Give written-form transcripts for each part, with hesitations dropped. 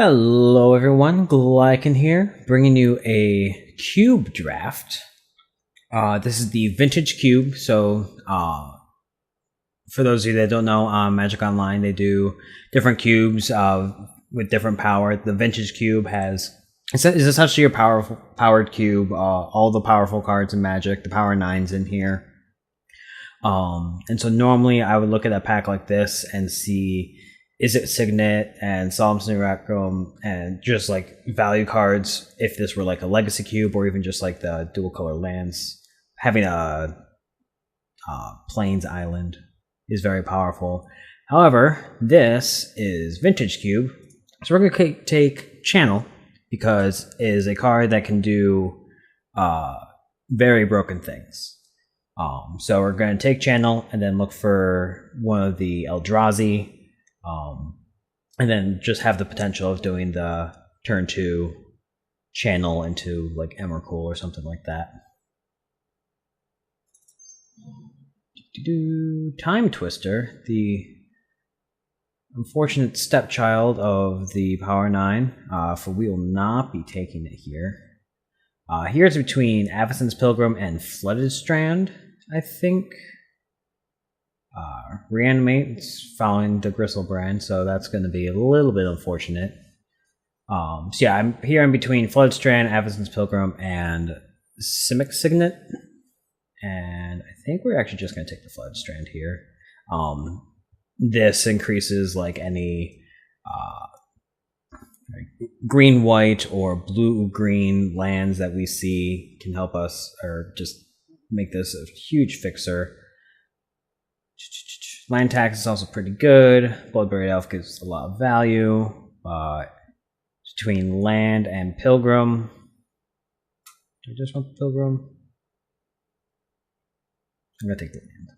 Hello everyone, Glieken here, bringing you a cube draft. This is the vintage cube, so for those of you that don't know, Magic Online, they do different cubes with different power. The vintage cube is essentially your powered cube, all the powerful cards in Magic, the power 9's in here. And so normally I would look at a pack like this and see, is it Signet and Solemn Requiem and just like value cards if this were like a legacy cube or even just like the dual color lands. Having a Plains Island is very powerful. However, this is vintage cube, so we're going to take Channel because it is a card that can do very broken things. So we're going to take Channel and then look for one of the Eldrazi. And then just have the potential of doing the turn 2 Channel into like Emrakul or something like that. Time Twister, the unfortunate stepchild of the Power 9, for we will not be taking it here. Here it's between Avacyn's Pilgrim and Flooded Strand, I think. Reanimate, it's following the Gristlebrand, so that's going to be a little bit unfortunate. So yeah, I'm here in between Flood Strand, Avacyn's Pilgrim, and Simic Signet. And I think we're actually just going to take the Flood Strand here. This increases like any green-white or blue-green lands that we see can help us, or just make this a huge fixer. Land tax is also pretty good. Bloodburied Elf gives a lot of value. Between land and Pilgrim. Do I just want the Pilgrim? I'm going to take the land.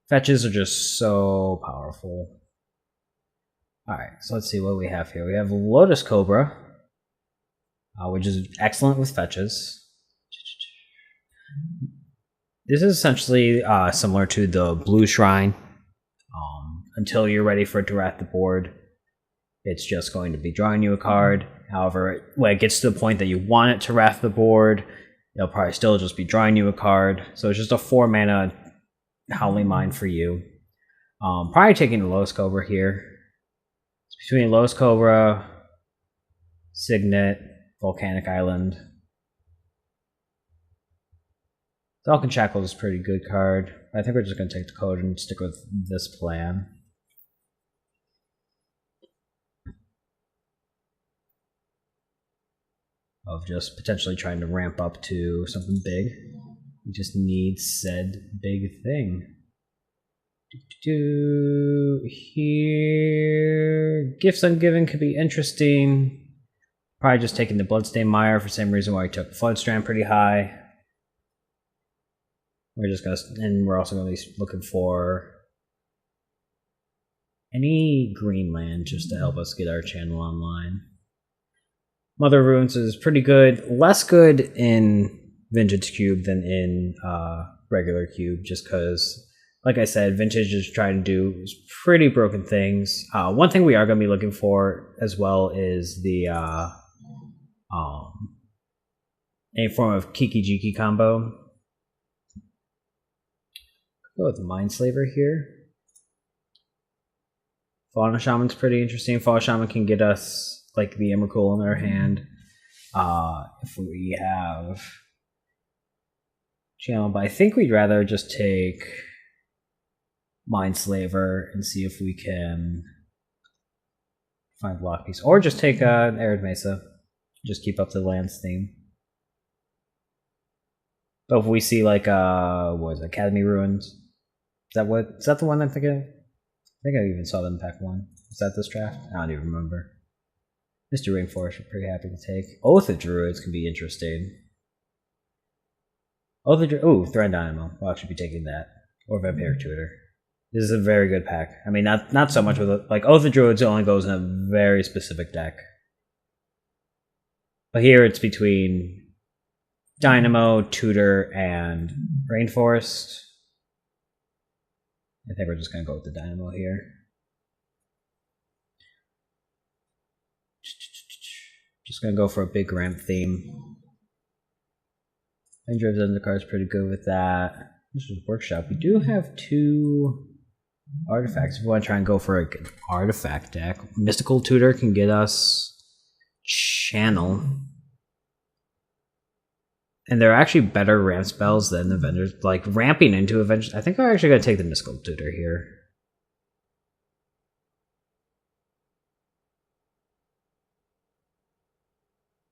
Fetches are just so powerful. Alright, so let's see what we have here. We have Lotus Cobra, which is excellent with fetches. This is essentially similar to the Blue Shrine. Until you're ready for it to wrap the board, it's just going to be drawing you a card. However, when it gets to the point that you want it to wrap the board, it'll probably still just be drawing you a card. So it's just a 4 mana Howling Mine for you. Probably taking the Lotus Cobra here. It's between Lotus Cobra, Signet, Volcanic Island. Falcon Shackle is a pretty good card. I think we're just going to take the code and stick with this plan. Of just potentially trying to ramp up to something big. We just need said big thing. Here, Gifts Ungiven could be interesting. Probably just taking the Bloodstained Mire for the same reason why I took Floodstrand pretty high. We're just gonna, and we're also gonna be looking for any green land just to help us get our channel online. Mother Runes is pretty good, less good in Vintage Cube than in regular Cube, just because, like I said, Vintage is trying to do pretty broken things. One thing we are gonna be looking for as well is the any form of Kiki Jiki combo. Go with Mindslaver here. Fauna Shaman's pretty interesting. Fauna Shaman can get us like the Emrakul in our hand. If we have Channel, but I think we'd rather just take Mindslaver and see if we can find block piece, or just take Arid Mesa. Just keep up the lands theme. But if we see like what is it, Academy Ruins? Is that the one I'm thinking of? I think I even saw them in pack 1. Is that this draft? I don't even remember. Mr. Rainforest, we're pretty happy to take. Oath of Druids can be interesting. Oath of Druids, ooh, Thread Dynamo. We'll actually be taking that. Or Vampiric Tutor. This is a very good pack. I mean, not so much with it. Like, Oath of Druids only goes in a very specific deck. But here it's between Dynamo, Tutor, and Rainforest. I think we're just going to go with the Dynamo here. Just gonna go for a big ramp theme. Andrew's Undercard is pretty good with that. This is Workshop. We do have 2 artifacts. If we want to try and go for an artifact deck, Mystical Tutor can get us Channel. And they're actually better ramp spells than Avengers. Like, ramping into Avengers. I think I'm actually going to take the Mystical Tutor here.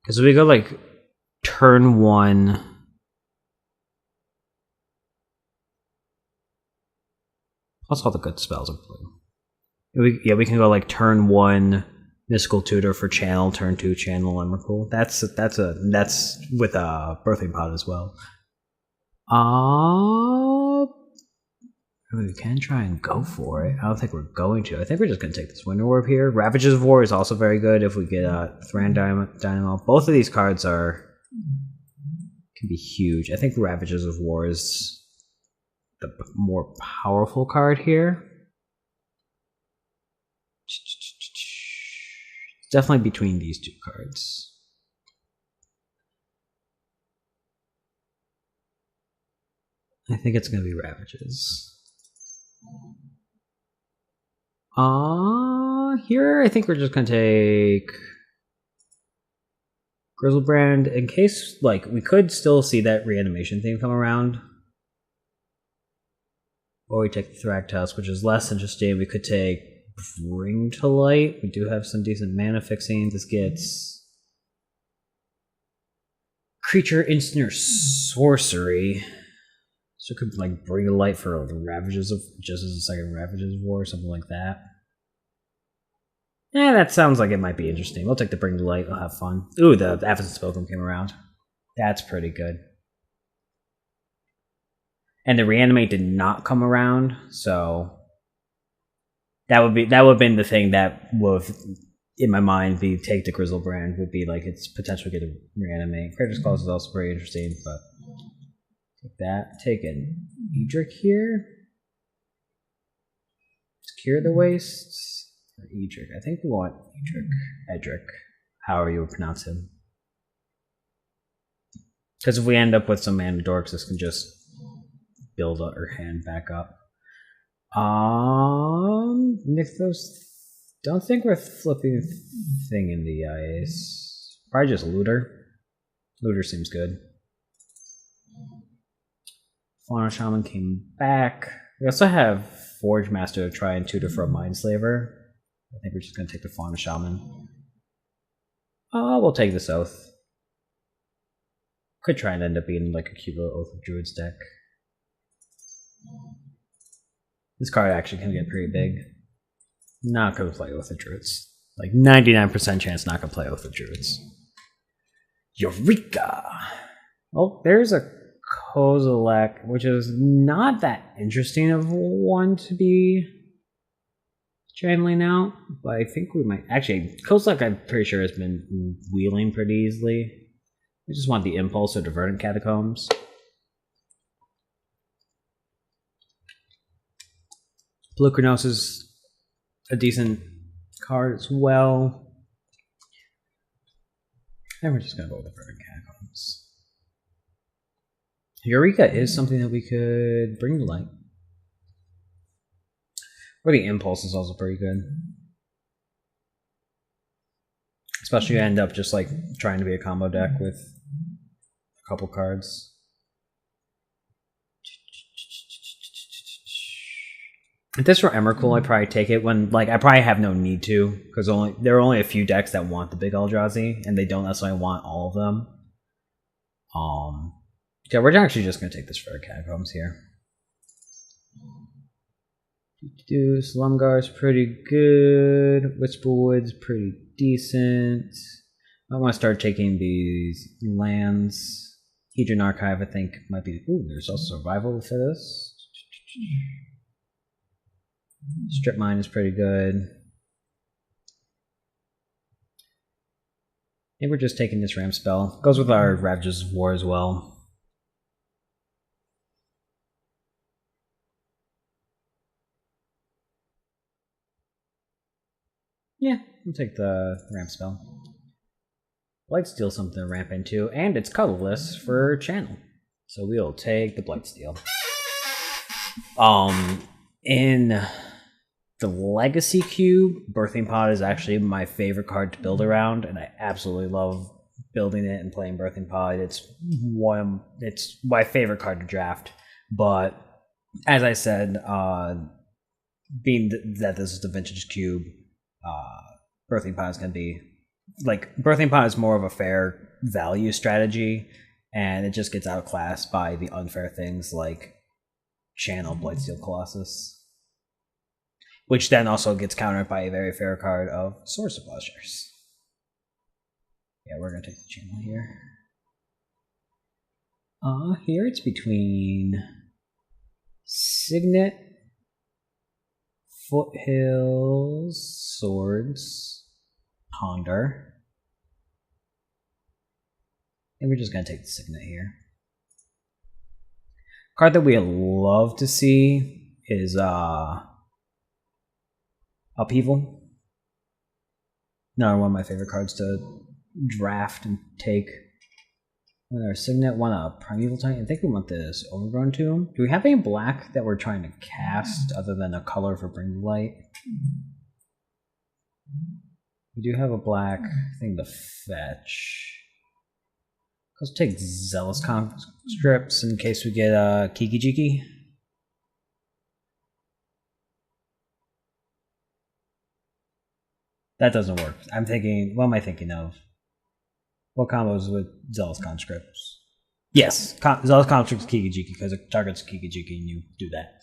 Because we go, like, turn 1. Plus all the good spells are blue. We can go, like, turn 1 Mystical Tutor for Channel, turn 2 Channel Emrakul. That's with a Birthing Pod as well. We can try and go for it. I don't think we're going to. I think we're just going to take this Winter Warp here. Ravages of War is also very good if we get Thran Dynamo. Both of these cards can be huge. I think Ravages of War is the more powerful card here. It's definitely between these 2 cards. I think it's going to be Ravages. Here I think we're just going to take Grizzlebrand in case, like, we could still see that reanimation theme come around. Or we take the Thragtusk, which is less interesting. We could take Bring to Light. We do have some decent mana fixing. This gets Creature Instant or Sorcery. So it could, like, Bring to Light for the Ravages of, just as a second Ravages of War or something like that. That sounds like it might be interesting. We'll take the Bring to Light. We'll have fun. Ooh, the Absence Pilgrim came around. That's pretty good. And the Reanimate did not come around, so that would have been the thing that would, in my mind, be take the Grizzlebrand would be like its potential to get a Reanimate. Creditor's Clause is also pretty interesting, but take that. Take an Edric here. Secure the Wastes. Or Edric. I think we want Edric. However you would pronounce him. Because if we end up with some Mana Dorks, this can just build our hand back up. Nixthos, don't think we're flipping thing in the eyes. Probably just Looter. Looter seems good. Fauna Shaman came back. We also have Forge Master to try and tutor for a Mindslaver. I think we're just going to take the Fauna Shaman. We'll take this Oath. Could try and end up being like a cute little Oath of Druids deck. This card actually can get pretty big. Not going to play Oath of Druids. Like 99% chance not going to play Oath of Druids. Eureka! Oh, there's a Kozilek, which is not that interesting of one to be channeling out, but I think we might. Actually, Kozilek, I'm pretty sure, has been wheeling pretty easily. We just want the Impulse or the Verdant Catacombs. Blue Kronos is a decent card as well. And we're just going to go with the Verdant Catacombs. Eureka is something that we could bring to light. Or the Impulse is also pretty good. Especially if you end up just like trying to be a combo deck with a couple cards. If this were Emrakul, I'd probably take it when, like, I probably have no need to, because there are only a few decks that want the big Eldrazi, and they don't necessarily want all of them. Yeah, we're actually just going to take this for our Catacombs here. Slumgar's pretty good. Whisperwood's pretty decent. I want to start taking these lands. Hedron Archive, I think, might be... Ooh, there's also Survival for this. Strip Mine is pretty good. I think we're just taking this Ram spell. Goes with our Ravages of War as well. Yeah, we'll take the Ram spell. Blightsteel something to ramp into, and it's colorless for channel. So we'll take the Blightsteel. In the Legacy Cube, Birthing Pod is actually my favorite card to build around, and I absolutely love building it and playing Birthing Pod. It's my favorite card to draft. But as I said, being that this is the Vintage Cube, Birthing Pod is going to be Birthing Pod is more of a fair value strategy, and it just gets outclassed by the unfair things like Channel Blightsteel Colossus, which then also gets countered by a very fair card of Source of Plowshares. Yeah, we're going to take the channel here. Here it's between Signet, Foothills, Swords, Ponder. And we're just going to take the Signet here. Card that we love to see is Upheaval. Another one of my favorite cards to draft and take. Our Signet, want a Primeval Titan. I think we want this Overgrown Tomb. Do we have any black that we're trying to cast other than a color for Bring the Light? We do have a black thing to fetch. Let's take Zealous Conscripts in case we get Kiki Jiki. That doesn't work. I'm thinking, what am I thinking of? What combos with Zealous Conscripts? Yes, Zealous Conscripts Kiki Jiki because it targets Kiki Jiki and you do that.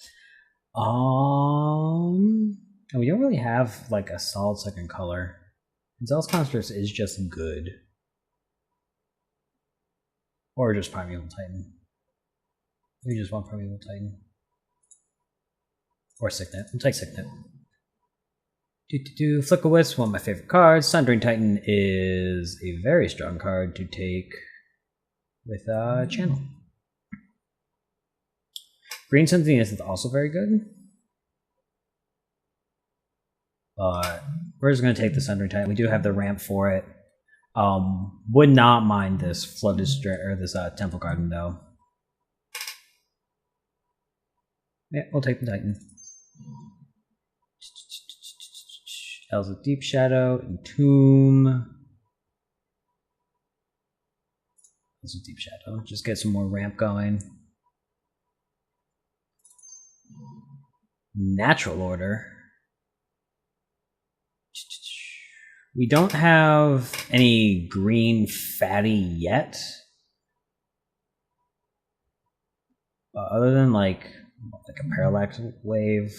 And we don't really have like a solid second color. And Zealous Conscripts is just good. Or just Primeval Titan. We just want Primeval Titan. Or Signet. We'll take Signet. Flicker Wisp, one of my favorite cards. Sundering Titan is a very strong card to take with Channel. Green Symphony is also very good. But we're just going to take the Sundering Titan. We do have the ramp for it. Would not mind this Flooded or this Temple Garden though. Yeah, we'll take the Titan. Elves of Deep Shadow, Entomb. Elves of Deep Shadow. Just get some more ramp going. Natural Order. We don't have any green fatty yet. Other than like a Parallax Wave.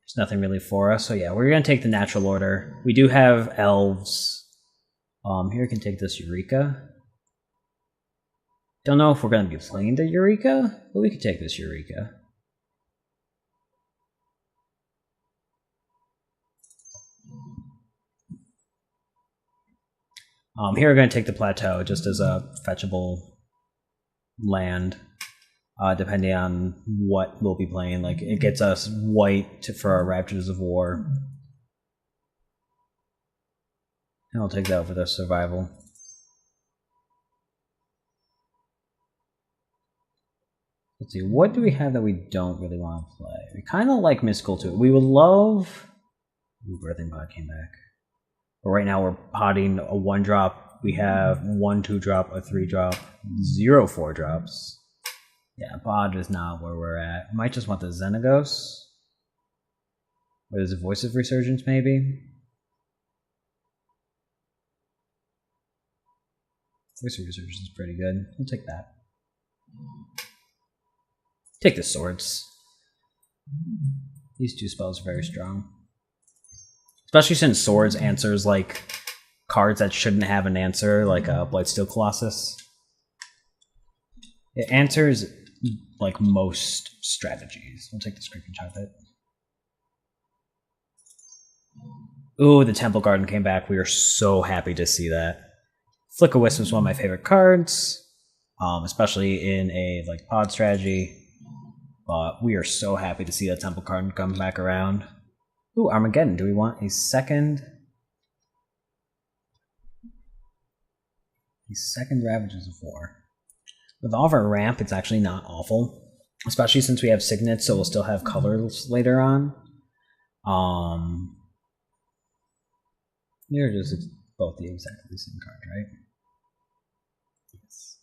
There's nothing really for us. So yeah, we're going to take the Natural Order. We do have Elves. Here we can take this Eureka. Don't know if we're going to be playing the Eureka, but we could take this Eureka. Here we're going to take the Plateau just as a fetchable land, depending on what we'll be playing. Like, it gets us white for our Raptors of War. And I'll take that over the Survival. Let's see, what do we have that we don't really want to play? We kind of like Mystical too. We would love... Ooh, Birthing Pod came back. But right now we're potting a 1-drop. We have 1 2-drop, a 3-drop, 0 4-drops. Yeah, pod is not where we're at. I might just want the Xenagos. Or there's a Voice of Resurgence, maybe? Voice of Resurgence is pretty good. We'll take that. Take the Swords. These 2 spells are very strong. Especially since Swords answers like cards that shouldn't have an answer, like a Blightsteel Colossus. It answers like most strategies. We'll take the Screaming Chocolate. Ooh, the Temple Garden came back. We are so happy to see that. Flicker Wisp is one of my favorite cards, especially in a like pod strategy. But we are so happy to see that Temple Garden come back around. Ooh, Armageddon. Do we want a second? The second Ravages of War. With all of our ramp, it's actually not awful. Especially since we have signets, so we'll still have colors later on. They're just both the exactly same card, right? Yes.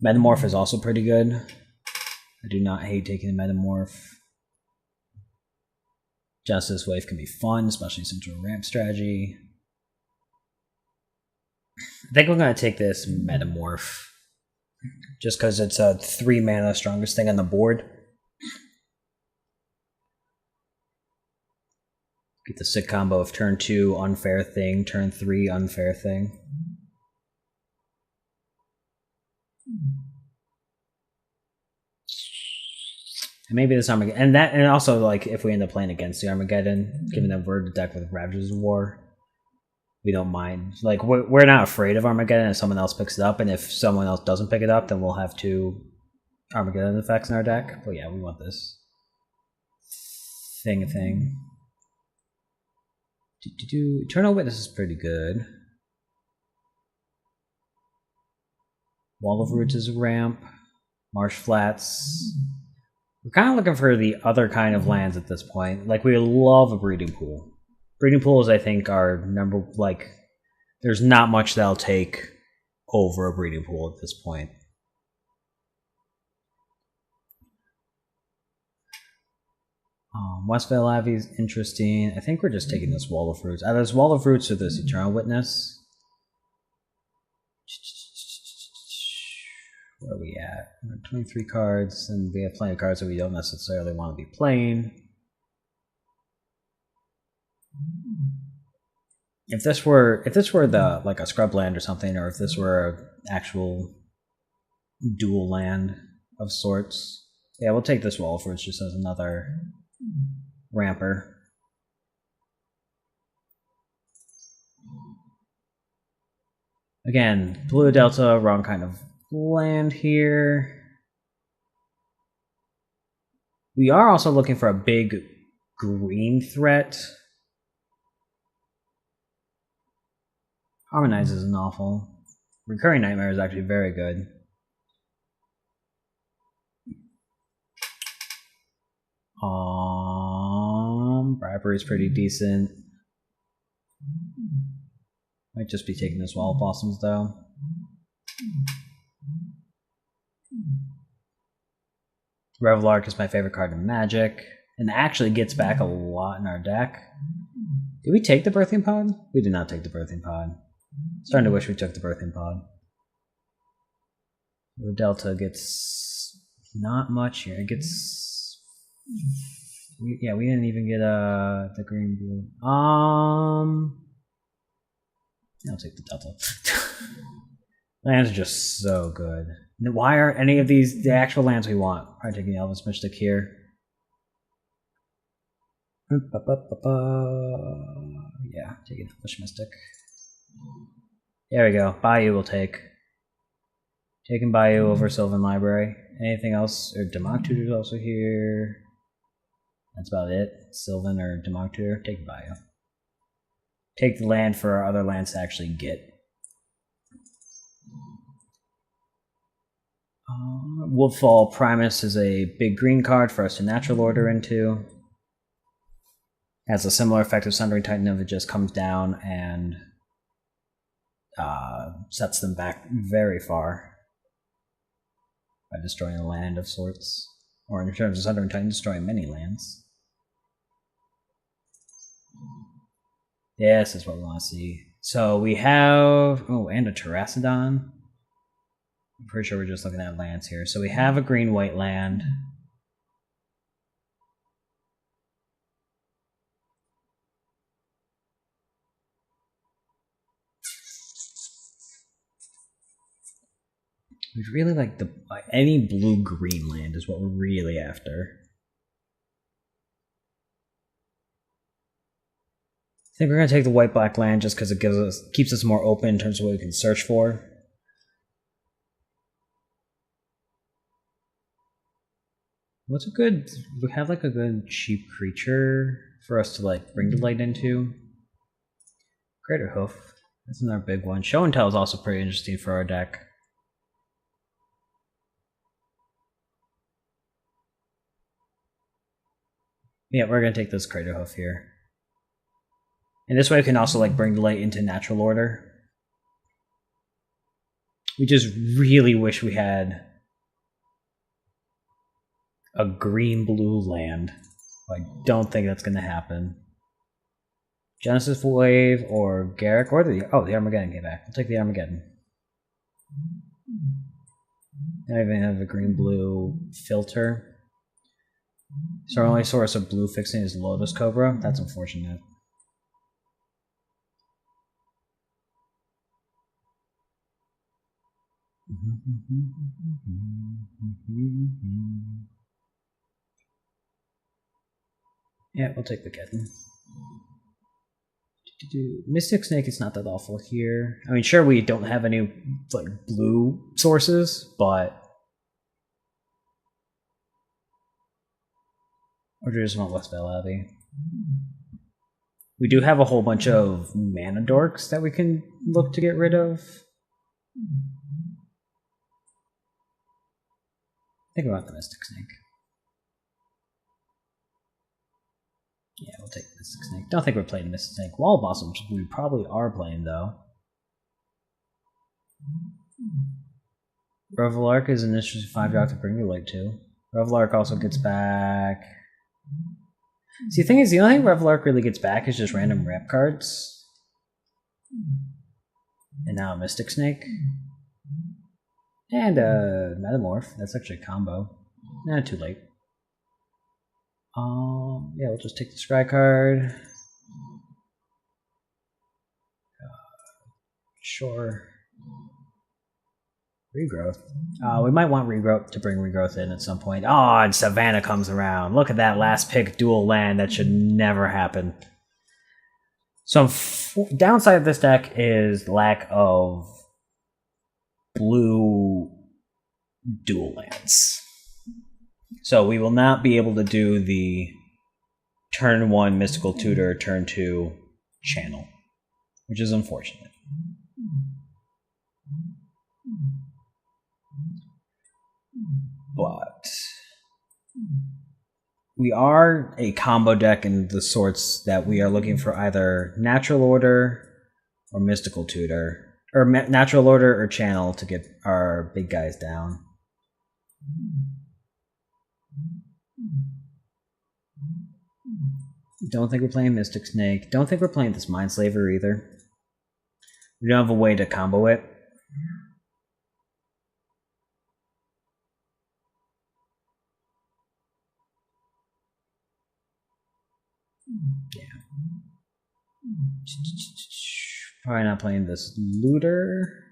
Metamorph is also pretty good. I do not hate taking a Metamorph. Justice Wave can be fun, especially since we're ramp strategy. I think we're going to take this Metamorph. Just because it's a 3 mana strongest thing on the board. Get the sick combo of turn 2, unfair thing, turn 3, unfair thing. And maybe this Armageddon, and also like if we end up playing against the Armageddon, given that we're the deck with Ravages of War, we don't mind. Like we're not afraid of Armageddon if someone else picks it up, and if someone else doesn't pick it up, then we'll have 2 Armageddon effects in our deck. But yeah, we want this thing. Eternal Witness is pretty good. Wall of Roots is a ramp. Marsh Flats. We're kind of looking for the other kind of lands at this point. Like, we love a Breeding Pool. Breeding Pools, I think, are number, like, there's not much that'll take over a Breeding Pool at this point. Westvale Abbey is interesting. I think we're just taking this Wall of Roots. Either this Wall of Roots or this Eternal Witness. Where are we at? We're at 23 cards, and we have plenty of cards that we don't necessarily want to be playing. If this were the like a scrub land or something, or if this were an actual dual land of sorts, yeah, we'll take this Wall of Roots just as another ramper. Again, Blue Delta, wrong kind of land here. We are also looking for a big green threat. Harmonize isn't awful. Recurring Nightmare is actually very good. Bribery is pretty decent. Might just be taking this Wall of Blossoms though. Revelark is my favorite card in Magic, and actually gets back a lot in our deck. Did we take the Birthing Pod? We did not take the Birthing Pod. Starting to wish we took the Birthing Pod. The Delta gets not much here. It gets... we didn't even get the green blue. I'll take the Delta. Lands are just so good. Why are any of these the actual lands we want? I'm taking the Elvis Mystic here. Yeah, taking Elvis Mystic. There we go. Bayou will take. Taking Bayou over Sylvan Library. Anything else? Or Demonic Tutor's also here. That's about it. Sylvan or Demonic Tutor. Take Bayou. Take the land for our other lands to actually get. Woodfall Primus is a big green card for us to natural order into. Has a similar effect of Sundering Titan if it just comes down and sets them back very far by destroying a land of sorts. Or in terms of Sundering Titan, destroying many lands. This is what we want to see. So we have... oh, and a Terracidon. I'm pretty sure we're just looking at lands here. So we have a green-white land. We'd really like any blue-green land is what we're really after. I think we're going to take the white-black land just because it keeps us more open in terms of what we can search for. What's a good... we have like a good cheap creature for us to like bring to light into. Greater Hoof. That's another big one. Show and Tell is also pretty interesting for our deck. Yeah, we're gonna take this Crater Hoof here. And this way we can also like bring Delight into natural order. We just really wish we had a green-blue land. I don't think that's gonna happen. Genesis Wave or Garrick or the Armageddon came back. I'll take the Armageddon. I even have a green-blue filter. So our only source of blue fixing is Lotus Cobra. That's unfortunate. Yeah, we'll take the Geddon. Mystic Snake is not that awful here. I mean, sure, we don't have any like blue sources, but or do you just want Westvale Abbey? We do have a whole bunch of mana dorks that we can look to get rid of. Think about the Mystic Snake. Yeah, we'll take Mystic Snake. Don't think we're playing Mystic Snake. Wall Blossoms we probably are playing, though. Revelark is an interesting 5-drop to bring the light to. Revelark also gets back... See, the thing is, the only thing Revelark really gets back is just random ramp cards. And now a Mystic Snake. And a Metamorph. That's actually a combo. Nah, too late. Yeah, we'll just take the Scry card. Sure. Regrowth. We might want Regrowth to bring Regrowth in at some point. Oh, and Savannah comes around. Look at that last pick dual land. That should never happen. Some downside of this deck is lack of blue dual lands. So we will not be able to do the turn 1 Mystical Tutor, turn 2 Channel, which is unfortunate. But we are a combo deck in the sorts that we are looking for either Natural Order or Mystical Tutor, or Natural Order or Channel to get our big guys down. Don't think we're playing Mystic Snake. Don't think we're playing this Mindslaver either. We don't have a way to combo it. Yeah. Probably not playing this Looter.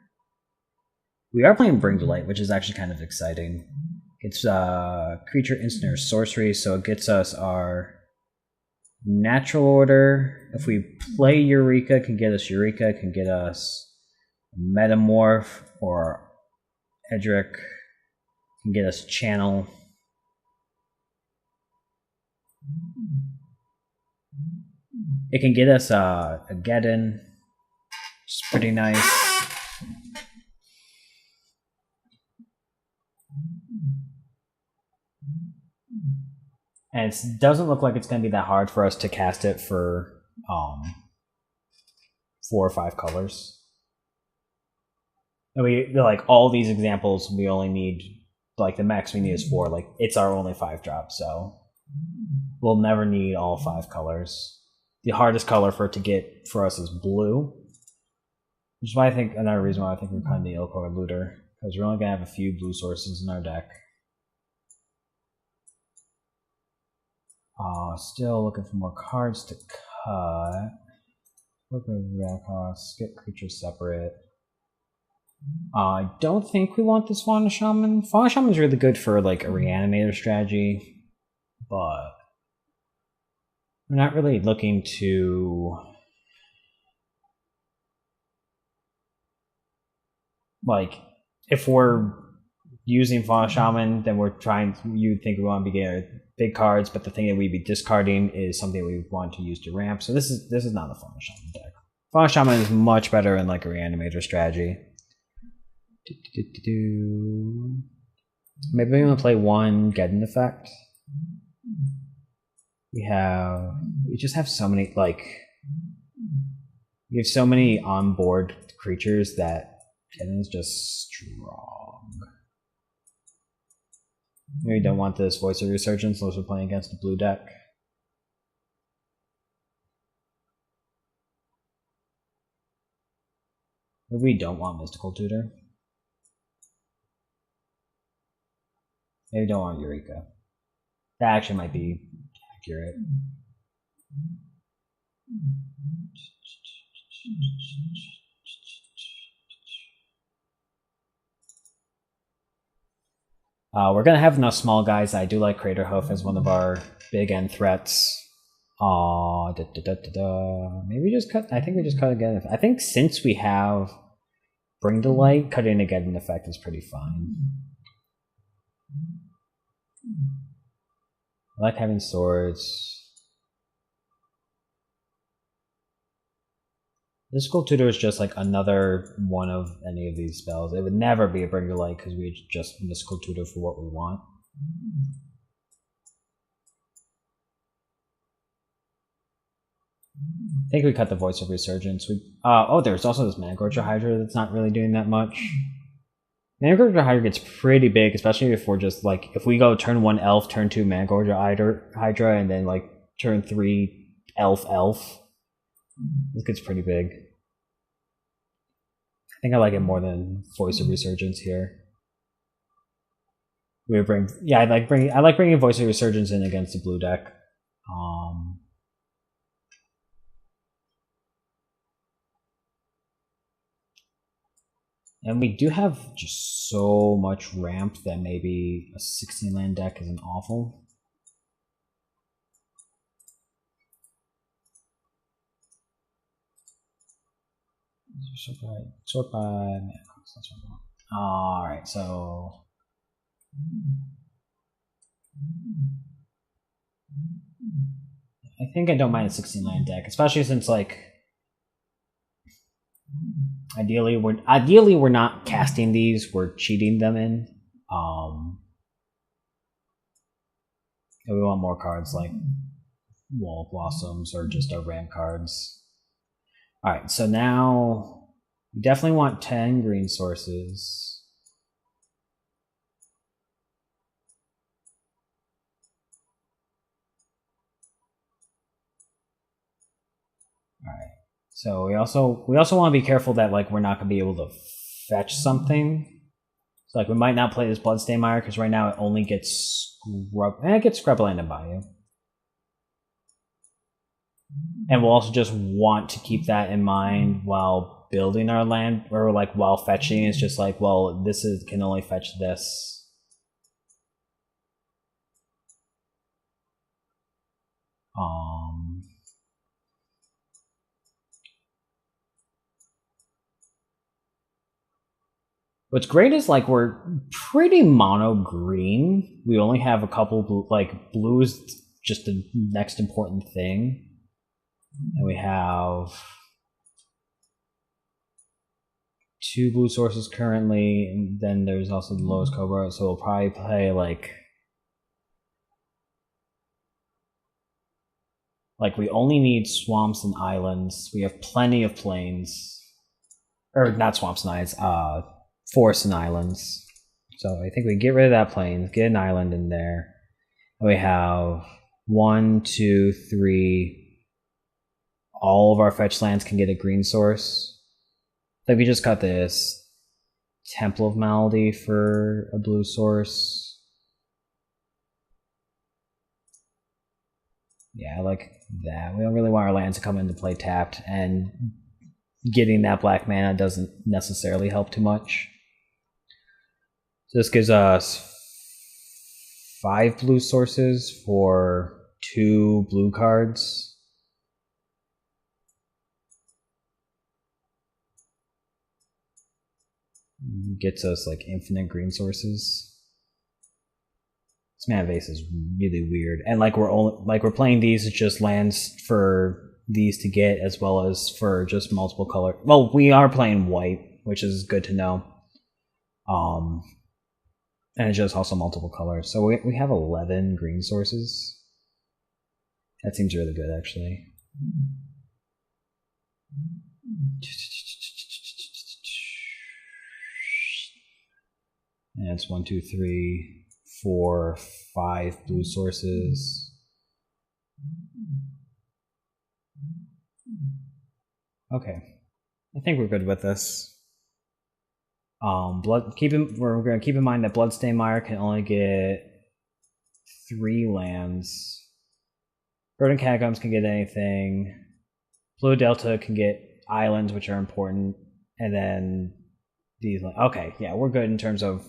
We are playing Bring Delight, which is actually kind of exciting. It's creature instant or sorcery, so it gets us our Natural Order. If we play Eureka, can get us Eureka, can get us Metamorph, or Edric, can get us Channel. It can get us a Geddon, which is pretty nice. And it doesn't look like it's going to be that hard for us to cast it for 4 or 5 colors. And we like all these examples. We only need like the max we need is 4. Like it's our only 5-drop, so we'll never need all 5 colors. The hardest color for it to get for us is blue, which is why I think another reason why I think we're playing the Ilko or Looter, because we're only going to have a few blue sources in our deck. Still looking for more cards to cut. Skip creatures separate. I don't think we want this Fauna Shaman. Fauna Shaman is really good for like a reanimator strategy, but we're not really looking to like if we're using Fauna Shaman, then we're trying. You'd think we want to be getting big cards, but the thing that we'd be discarding is something we want to use to ramp. So this is not a Fauna Shaman deck. Fog Shaman is much better in like a reanimator strategy. Maybe we want to play one Glieken effect. We just have so many, like, we have so many onboard creatures that Glieken's just strong. Maybe don't want this Voice of Resurgence unless we're playing against a blue deck. Maybe we don't want Mystical Tutor. Maybe we don't want Eureka. That actually might be accurate. We're gonna have enough small guys. I do like Craterhoof as one of our big end threats. Maybe we just cut. I think we just cut again. I think since we have Bring to Light, cutting again an effect is pretty fine. I like having swords. Mystical Tutor is just like another one of any of these spells. It would never be a Bring to Light because we just Mystical Tutor for what we want. I think we cut the Voice of Resurgence. There's also this Mangrove Hydra that's not really doing that much. Mangrove Hydra gets pretty big, especially if we're just like, if we go turn 1 elf, turn 2 Mangrove Hydra, and then like turn 3 elf. This gets pretty big. I think I like it more than Voice of Resurgence here. I like bringing Voice of Resurgence in against the blue deck. And we do have just so much ramp that maybe a 16 land deck isn't awful. Sort by alright, so I think I don't mind a 16 land deck, especially since like ideally we're not casting these, we're cheating them in. And we want more cards like Wall of Blossoms or just our ramp cards. Alright, so now we definitely want 10 green sources. Alright. So we also want to be careful that like we're not gonna be able to fetch something. So like we might not play this Bloodstained Mire because right now it only gets Scrubland and Bayou. And we'll also just want to keep that in mind while building our land, or like while fetching. It's just like, well, can only fetch this. What's great is like we're pretty mono green. We only have a couple blue, like blue is just the next important thing. And we have 2 blue sources currently, and then there's also the lowest Cobra, so we'll probably play like we only need swamps and islands. We have plenty of plains. Or not swamps and islands, forests and islands. So I think we get rid of that plains, get an island in there. And we have 1, 2, 3. All of our fetch lands can get a green source. Like we just got this Temple of Malady for a blue source. Yeah, I like that. We don't really want our lands to come into play tapped, and getting that black mana doesn't necessarily help too much. So this gives us 5 blue sources for 2 blue cards. Gets us like infinite green sources. This mana base is really weird, and like we're playing these as just lands for these to get, as well as for just multiple color. Well, we are playing white, which is good to know. And it's just also multiple colors. So we have 11 green sources. That seems really good, actually. And it's 1, 2, 3, 4, 5 blue sources. Okay, I think we're good with this. We're gonna keep in mind that Bloodstained Mire can only get 3 lands. Verdant Catacombs can get anything. Blue Delta can get islands, which are important, and then these. Okay, yeah, we're good in terms of.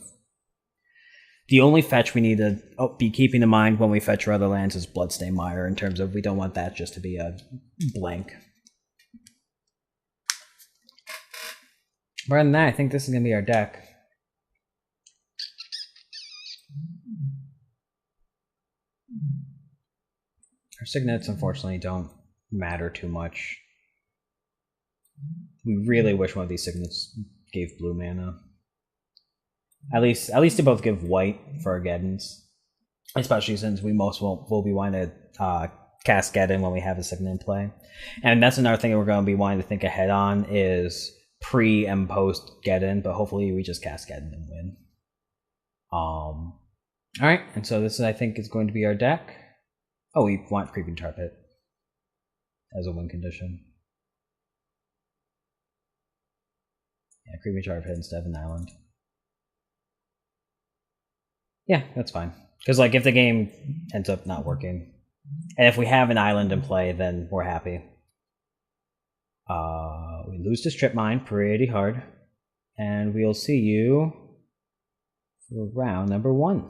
The only fetch we need to be keeping in mind when we fetch our other lands is Bloodstained Mire, in terms of we don't want that just to be a blank. Other than that, I think this is going to be our deck. Our signets, unfortunately, don't matter too much. We really wish one of these signets gave blue mana. At least they both give white for Geddons. Especially since we most will be wanting to cast Geddon when we have a signet in play. And that's another thing that we're going to be wanting to think ahead on is pre and post Geddon, but hopefully we just cast Geddon and win. Alright, and so this I think is going to be our deck. Oh, we want Creeping Tar Pit as a win condition. Yeah, Creeping Tar Pit instead of an island. Yeah, that's fine. Because like if the game ends up not working, and if we have an island in play, then we're happy. We lose to Strip Mine pretty hard, and we'll see you for round number 1.